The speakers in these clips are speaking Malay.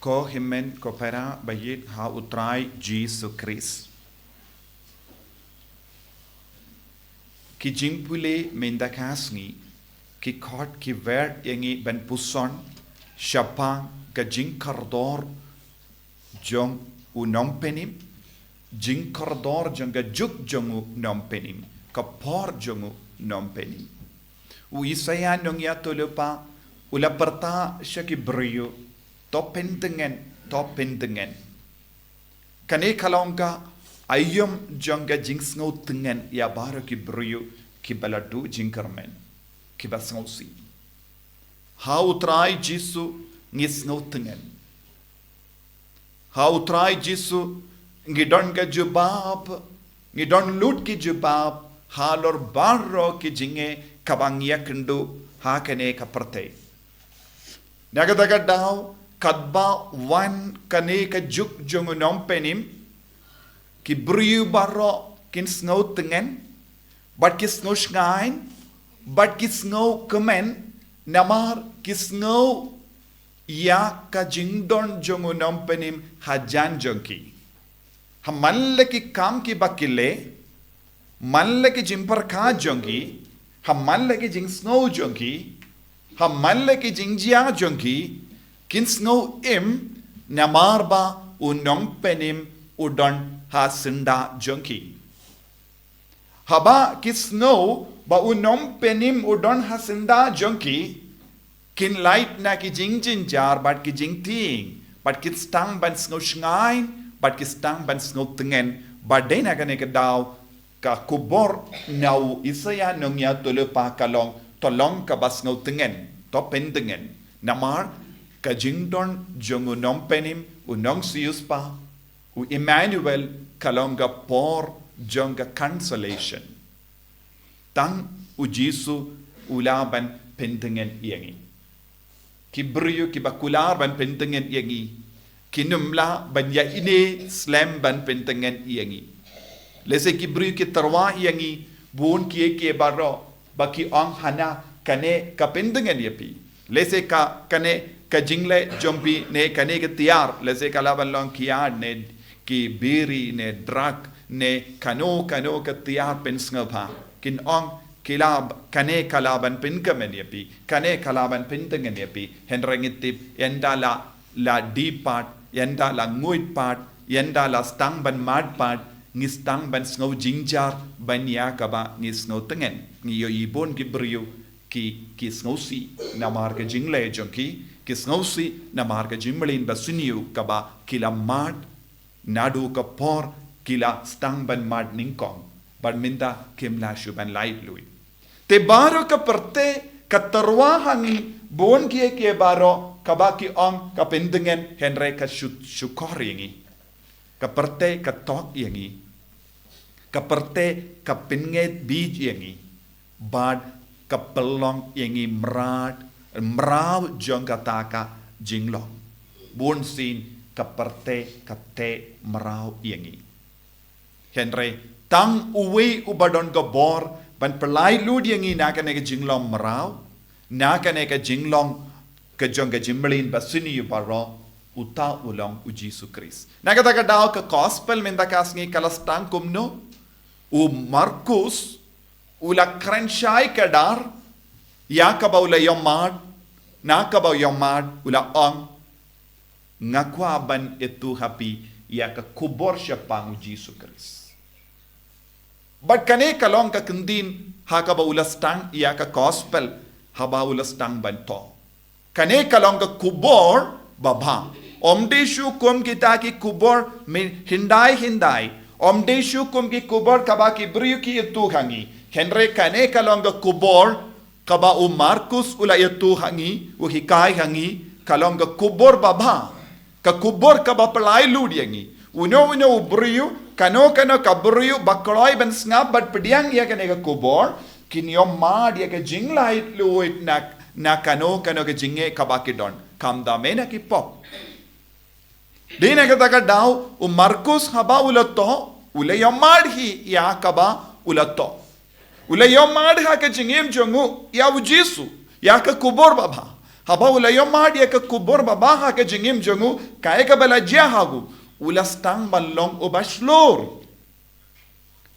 ko himen ko pera bayit ha utrai Jisu Christ. Ki jimpule mendakasngi ki kot ki ver yangi ben puson syapang ka jingkardor jong unompenim jingkardor jong ka juk jong unompenim ka por jong unompenim. U Isaya nong ya tulupa ula perta syaki beriu to Pyntngen kane kalongka ayom jongga jingsngau tengen ya baru ki beriu ki baladu jingkermen ki basngausi ha utrai Jisu ngisngau tengen ha utrai Jisu ngidon ka jubab ngidon lut ki jubab halor barro ki jinge kabangya kendu ha kane kaperte nagadaga daw kadba wan kane ka juk jong nompenim ki briu barro kin snau tengen but ki snau shgain but ki snau kemen namar ki snau ya ka jingdon jong nompenim hajan jongki hamalle ki kam ki bakile malle ki jimpar kha jongi hamalle ki jing snau jongi hamalle ki jingjia jongi kin snau im namarba unong penim udon ha sinda jonki haba ki snau ba unong penim udon ha sinda jonki kin light na ki jingjin jar but ki jingting but ki stang ban snau shngain but ki stang ban snau tengen but dena kane ka daw ka kubor nau Isaya nong ya tulupa kalong tolong ka bas ngau tengen to Pyntngen namar ka jingdon jong unong penim unong siuspa u Emmanuel kalonga por jonga consolation tang u Jisu ulaban Pyntngen yangi kibriyu kibakular ban Pyntngen yangi kinumla ban ya ine slam ban Pyntngen yangi lese kibriyu ki tarwa yangi bun ki baro baki ong hana kane ka Pyntngen yapi lese ka kane ka jingle jompi ne kane ka tiar lese ka laban long kiad ne ki biri ne drak ne kano ka tiar pensngapa kin ong kilab kane kalaban Pyntngen yapi kane kalaban Pyntngen yapi henrangitip yenda la deep part yenda la nguit part yenda la stang ban mad part ngistang ban snau jingjar ban ya kaba ngisnau tengen ngiyo ibon ki beriu ki snau si namar ka jingle jonki ki snau si namar ka jimlin basuniu kaba kila mad nadu ka por kila stang ban mad ningkong ban minda kimla shuban light lui te baro ka perte ka tarwa hangi bon ki baro kaba ki ong ka Pyntngen henre ka shukoringi ka perte ka tok yangi kaperte kapinget bij yangi bad kapelong yangi mraw jong kataka jinglong bun sin kaperte kate mraw yangi henry tang uwe ubadon gabor ban pelai lud yangi nakane ka jinglong mraw nakane ka jinglong ka jong ka jimlin basuni baro uta ulong u Jisu Christ nakataka daw ka gospel mendakasngi kalastang kumno u Markus ula krenshai kadar yakaba ula yomad nakaba yomad ula ong ngakwa ban itu happy yaka kubor siya pang Jisu Christ but kane kalong ka kendin hakaba ula stang yaka gospel haba ula stang ban to kane kalong ka kubor baba omdeshu kum kita ki kubor min hindai omdeshu kum ki kubor kaba ki briyu ki itu hangi henre kane kalonga kubor kaba u Markus ula itu hangi u hikai hangi kalonga kubor baba ka kubor kaba pelai ludi hangi uno u briyu kano ka briyu bakloi ben snap bat pediang ya kane ka kubor kinyo mad ya ka jinglait luit na kano ka jinge kaba ki don kam da mena ki pop dina ka daw u Markus haba ulato ula yomad hi ya kaba ulato ula yomad ha ka jingem jongu ya u Jisu ya ka kubor baba Haba ulayo madia ka kubur babaha ka jingim jongu kaya ka balajia hagu. Ulas tang balong ubaslor.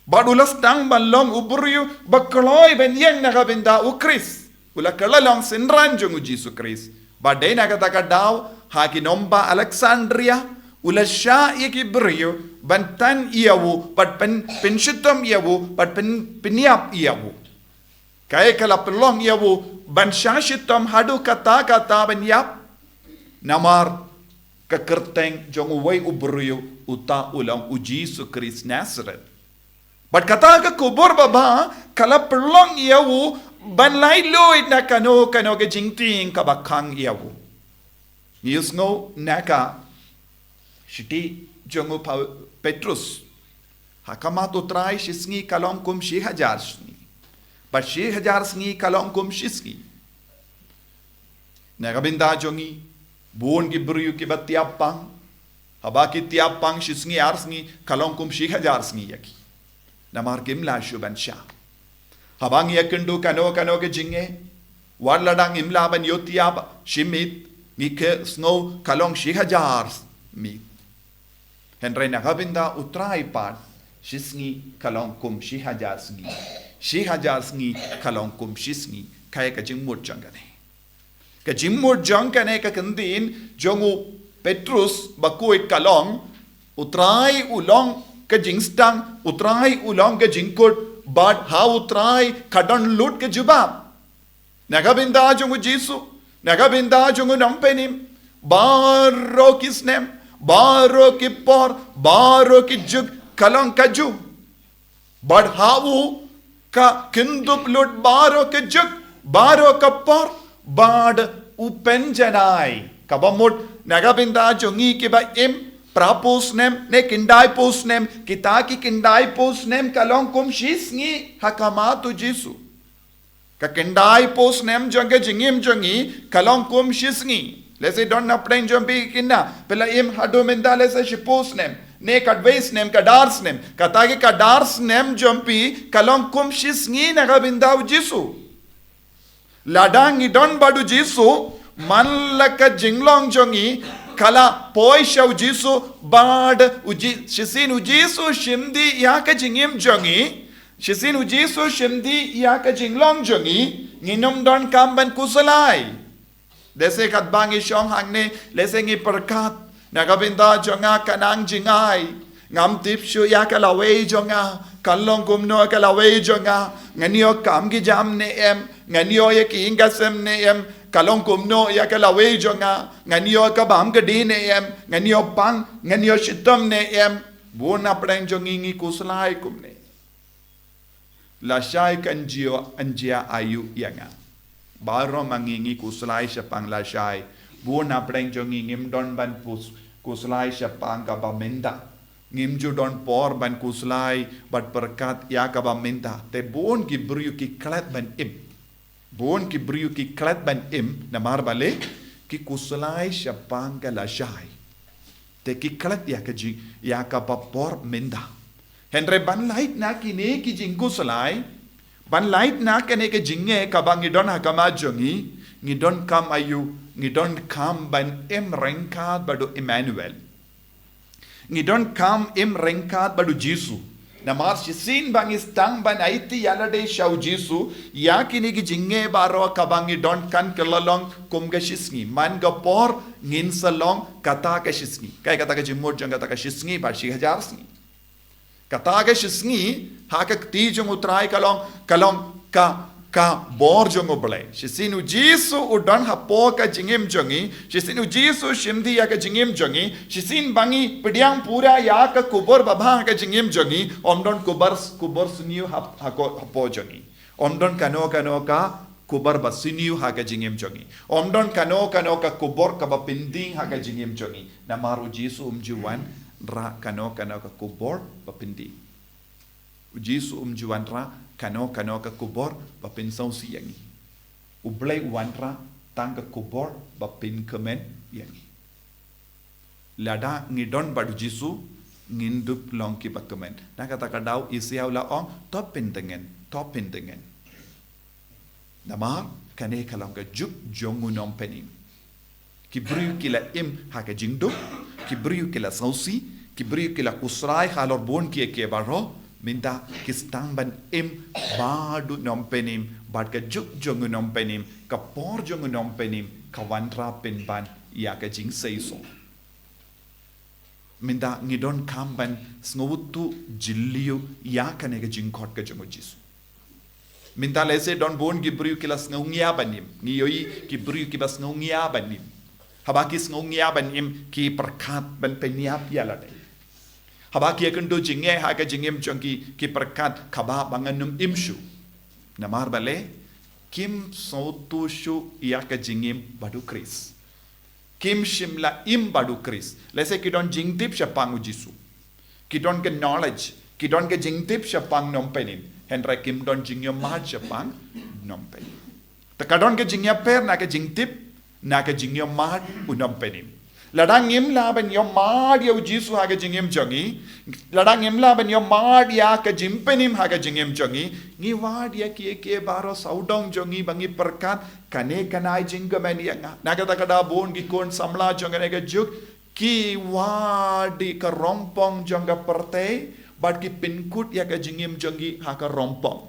Bad ulas tang balong uburiu bakloy ben yang nakabinda ukris. Ula kalalong sinran jongu Jisu Kris. Badai nakataka daw hakinomba Alexandria. Ula sya ikiburiu bantan iyawu bad penshitom iyawu bad peniap iyawu. Kaya kala pelong iyawu ban syashitom hadu kata-kata ban yap namar kekerteng jong uway ubruyo uta ulang uji su Kris Nazareth. Bat kata ke kubur baba kala pelong iyawu ban lai loid na kano ke jingting kabakang iyawu. Niyus ngo naka shiti jongu Petrus hakamat utray shisngi kalong kum 6,000 sni. But 6,000 sngi kalong kum shiski. Nagabinda jongi buon ki buriu ki batiapang haba ki tiapang shisngi arsngi kalong kum 6,000 sngi yaki. Namar kim la shuban sha. Habang yakundu kano ke jinge warladang imla ban yotiab shimit ngike snow kalong 6,000 mit. Henry nagabinda utray pat shisngi kalong kum 6,000 sngi. 6,000 sngi kalong kum shisngi kaya ka jingmut jangane. Ka jingmut jangane ka kandin jongu Petrus bakuit kalong utray ulong ka jingstang utray ulong ka jingkut but how utray kadon lut ka jubab. Nagabinda jongu Jisu nagabinda jongu nampenim baro kisnem baro kipor baro kijug kalong kaju but how ka kindup lut baro ke juk baro kapor bad upenjanai kabamut nagabinda jongi ke ba im prapos nem ne kindai pos nem kita ki kindai pos nem kalong kum shisngi hakamatu Jisu ka kindai pos nem jonge jingim jongi kalong kum shisngi lese don na plain jombi kinna pela im hadu menda lese shipos nem ne kadveis nem kadars nem katagi kadars nem jompi kalong kum shisngi nagabinda Jisu ladang idon badu Jisu manlaka jinglong jongi kala poi shaw Jisu bad uji shisin Jisu shimdi yaka jingim jongi shisin Jisu shimdi yaka jinglong jongi nginum don kamban kusalai dese katbangi shong hangne lese ngi perkat nagabinda jonga kanang jingai ngam tipshu ya kalawei jonga kalong kumno kalawei jonga nganio kam gi jam ne em nganio ye ki ingasem ne em kalong kumno ya kalawei jonga nganio ka bam gadi ne em nganio pang nganio shitam ne em bona preng jongi ngi kuslai kumne la shai kanjio anjia ayu yanga baro mangingi kuslai shapang la shai bona preng jongi ngim don ban pus kuslai syapang kabamenda ngimju don por ban kuslai bat berkat ya kabamenda te bon ki briu ki klat ban im bon ki briu ki klat ban im namar bale ki kuslai syapang kalashai te ki klat ya kaji ya kabapor menda henre ban lait na ki ne ki jingu kuslai ban lait na kene ke jinge kabang idon hakama jongi ngidon kam ayu ngidon kam ban im rengkat badu Emmanuel ngidon kam im rengkat badu Jisu namar shisin bang istang ban aiti yalade shaw Jisu yakini gi jinge baro kabang idon kan kelalong kum ga shisngi man ga por ngin salong kata ka shisngi kai kata ka jimur jang kata ka shisngi ba 6,000 sngi kata ka shisngi ha ka ti jong utrai kalong ka bor jong oblay shisinu Jisu udon hapo ka jingim jongi shisinu Jisu shimdi ya ka jingim jongi shisin bangi pidyang pura ya ka kubor babha ka jingim jongi omdon kubor suniu hapo jongi omdon kano ka kubar basiniu ha ka jingim jongi omdon kano ka kubor ka bapinding ha ka jingim jongi namaru Jisu umjuan ra kano ka kubor bapinding Jisu umjuan ra kano ka kubor bapin saw siyangi ublay wanra tang ka kubor bapin kemen yangi lada ngidon badu Jisu ngindup long ki bakemen na kata kadaw isiaw la ong top Pyntngen namar kane kalong ka juk jongu nom penim ki briu kila haka jingdo ki briu kila sausi ki briu kila kusrai halor bon ke baro minta ki stangban badu nom penim bad ka juk jongu nom penim ka por jongu nom penim ka wantra penban ka jing seiso minta ngidon kamban snowutu jilliu kane ka jingkot ka jongu Jisu minta lese don bon gibriu kilas ngungia banim ni yoi gibriu kibas ngungia banim habakis ngungia banim ki perkat ban peniap yalade habaki akan jinge haga jingem chongki ki perkat khaba banganum imshu namar bale kim sautu shu ka jingem badu kris kim shimla badu kris lese ki don jingtip shapang Jisu ki don ke knowledge ki don ke jingtip shapang nompenin Henry Kim don jingyo mahal Jepang nompen. Takadon ke jingya per na ke jingtip na ke jingyo mahal unompenim. Ladang im la ben yo mahal ya Jisu ha ke jingyem jongi. Ladang im la ben yo mahal ya ke jimpenim ha ke jingyem jongi. Ngi wad ya ke baro saudong jongi bangi perkat kane kanai jinggamen ya nga. Na kada bon gi kon samla jongane ke juk ki wadi ka rompong jonga perte But ki pinkut ka jingim jongi haka rompong.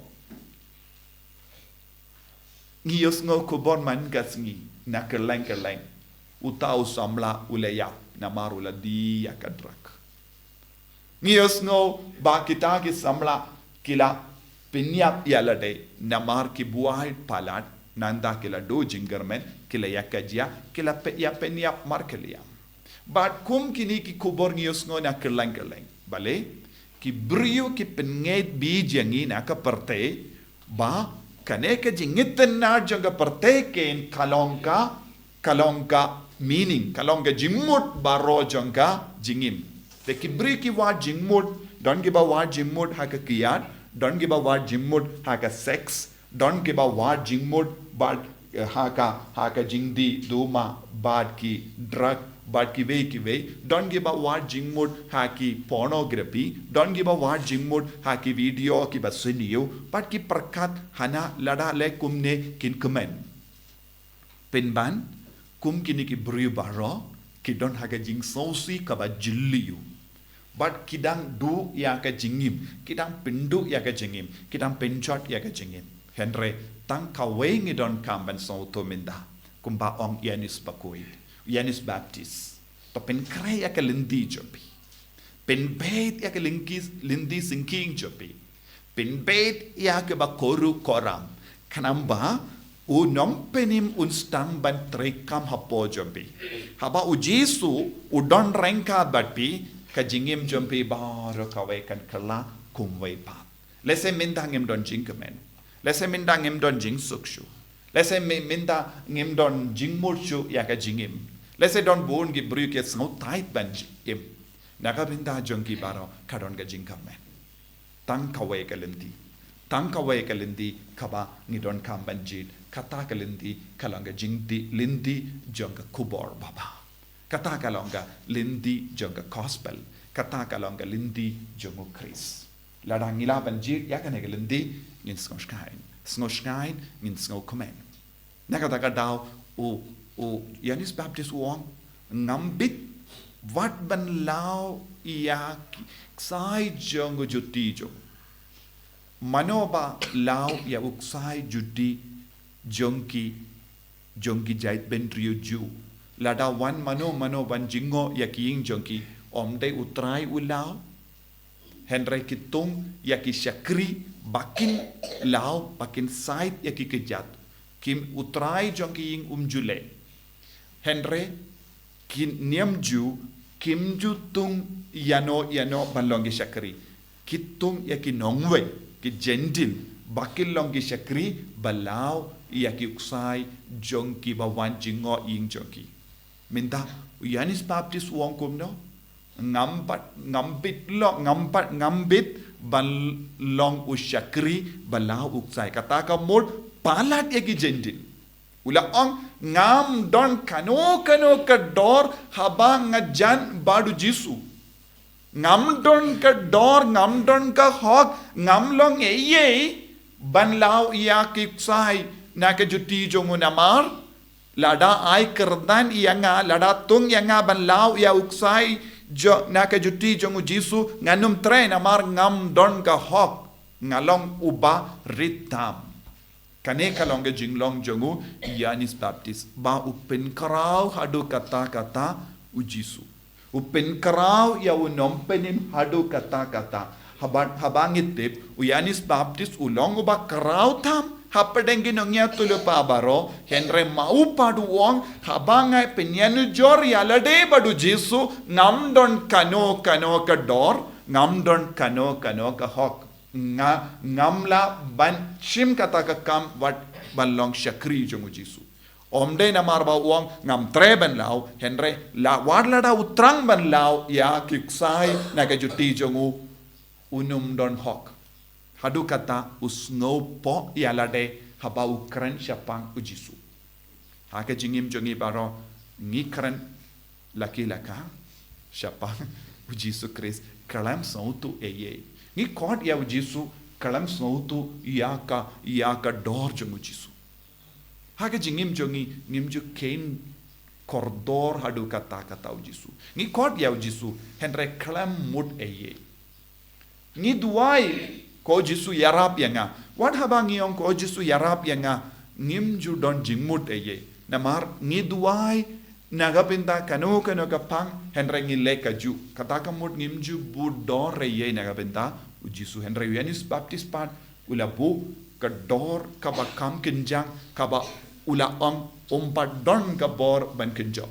Ngi yos ngo kubon man ngi na keleng. Utau samla uleya na marula di yakadrak. Ngi yos ngo ba kita ki samla kila pinyap yalade na mar ki buahit palat nanda kila do jingermen kila yakajia kila penyap mar kelia. But kum kini ki kubor ngi yos ngo na keleng. Bale? Ki brio ki penget bi jangi na ka perte ba kane ka jingiten na janga perte ken kalongka meaning kalongka jimut baro janga jingim te ki bri ki wa jingmut don't give a wa jimut ha ka kiyat don't give a wa jimut ha ka sex don't give a wa jingmut but ha ka jingdi duma bad ki drug But ki way, don't give a word jingmud haki pornography, don't give a word jingmud haki video ki basiniyo, but ki perkat hana lada le kumne kin kumen. Penban, kum kini ki brio baro, ki don haga jing sausi kaba jilliyo. But kidang du ya ka jingim, kidang pindu ya ka jingim, kidang penchot ya ka jingim. Henry, tang kaway ngi don kamban sauto minda, kumba ong yanis bakuit. Yanis Baptist. To pen kray ya ka lindi jopi. Pen bait ya ka lindi sinking jopi. Pen bait ya ka ba koru koram. Kanamba unom penim unstang ban trekam hapo jopi. Haba u Jisu udon rengka batpi ka jingim jopi baro kawai kan kala kumway pa. Lese mindangim don jingkemen. Lese mindangim don jing sukshu. Lese minda ngim don jingmurchu ya ka jingim. Let's say don't born give brew ke snow tight ban im. Naka binda junkie baro kadon ga jingkamen. Tang kawai kalindi. Tang kawai kalindi kaba ngidon kam banjit. Kata kalindi kalonga jingdi lindi jonga kubor baba. Kata kalonga lindi jonga gospel. Kata kalonga lindi jonga Chris. Ladang ila banjit yakane kalindi ngin snoshkain. Snoshkain ngin snow komen. Naka taka daw Yanis Baptist wong ngambit wat ban lao ya sai jongo juti jo manoba lao ya uksai juti jonki jait ben trio ju lada wan mano ban jingo ya king jonki omde utrai ulao Henry kitung ya ki shakri bakin lao bakin side ya ki kejat kim utrai jonki ing umjule Henry kin niam ju kim ju tung yano balongi shakri kitung ya ki nongwe ki gentil bakil longi shakri balau ya ki uksai jonki bawan jingo ing jonki minta Yanis Baptist wong kum no ngambit ban long ushakri balau uksai kata ka mod palat ya ki gentil ula ong ngam don kano ka dor habang ngajan badu Jisu ngam don ka dor ngam don ka hok ngam long ban lao ya ki sai na ke juti jongu namar lada ai kerdan ianga lada tung yanga ban lau ya uksai jo na ke juti jongu Jisu nganum tre namar ngam don ka hok ngalong uba ritam kane kalong ke jinglong jongu Yanis Baptist ba upen karau hadu kata u Jisu upen karau ya unom penim hadu kata habangit tip u Yanis Baptist ulong uba karau tam hapadenggi nongya tulu pabaro henre mau padu wong habangai penyanu jor yalade badu Jisu ngam don kano ka dor ngam don kano ka hok ngamla ban chim kata ka kam wat ban long shakri jongu Jisu omde na marba wong ngam tre ban lau henre la wadlada utrang ban lau ya kiksai na ka juti jongu unum don hok hadu kata usno po yalade haba ukran syapang u Jisu hake jingim jongi baro ngikran laki laka syapang u Jisu Kris kalam sautu eye ni kod ya u Jisu kalam sautu yaka dor jongu Jisu hake jingim jongi ngimju kain kordor hadu kata u Jisu ni kod ya u Jisu henre kalam mud eye ni duai ko Jisu yarap yanga wat habang yong ko Jisu yarap yanga ngimju don jingmut eye namar ngiduai nagapinta kano kapang henre ngile kaju kata kamut ngimju budor eye nagapinta u Jisu henre Yanis Baptist pat ulabu kador kaba kam kinjang kaba ula ompat don kabor ban kinjo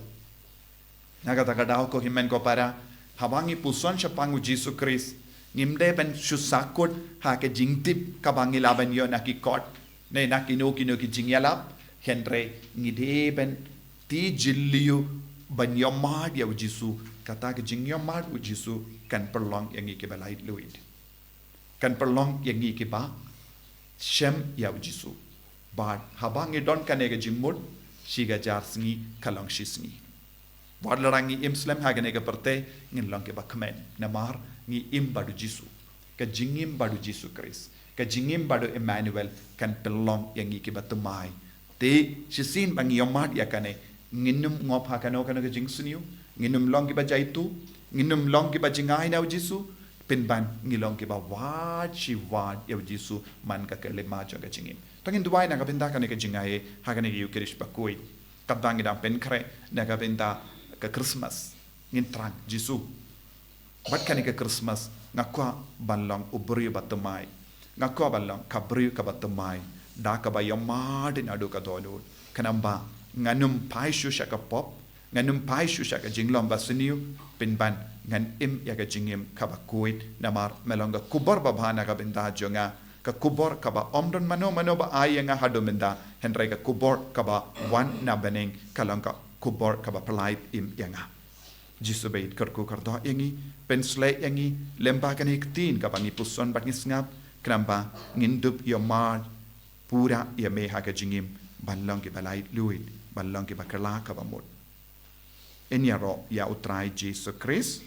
nagata kadao ko himen ko para habangi puson syapang u Jisu Kris ngimde ben susakut ha ke jingtip kabangi laban yo nakikot ne nakino ki jingyalap henre ngide ben ti jilliu ban yomad ya Jisu kata ke jingyomad u Jisu kan perlong yang ke balait luid kan perlong yang ke ba shem ya Jisu bad habangi don kane ke jingmud siga jar sngi kalong shisni wadlarangi imslam ha ke perte ngilong ke ba kmen namar ni im badu Jisu ka jingim badu Jisu Kris ka jingim badu Emmanuel kan pelong yang iki batumai te sisin bang yomat yakane nginum ngop hakano kana ka jingsuniu nginum long ki ba jaitu nginum long ki ba jingai na Jisu pinban ngilong ki ba wat shi wat ya Jisu man ka kelema jo ka jingim tangin duai na ka pinta kana ka jingai hakane ki ukirish bakoi kabang ida pen kre na ka pinta ka Christmas ngintrang Jisu bat kani ke Christmas ngakwa balong ubri batamai ngakwa balong kabri ka batamai da ka ba yamadin adu ka dolod kanamba nganum paishu shaka pop nganum paishu shaka jinglom basuniu pinban ngan im ya ka jingim ka ba kuit namar melonga kubar babana ka binda jonga ka kubor ka ba omdon mano ba ayanga hadu minda henre ka kubor ka ba wan na beneng kalangka kubor ka ba pelait im yanga Jisu bait kerku kardo yangi pensle yangi lembagan iktin kabangi puson bat ngisngap kenapa ngindup yomar pura ya meha ka jingim balong ki balai luid balong ki bakala ka bamut enya ro ya utrai Jisu Kris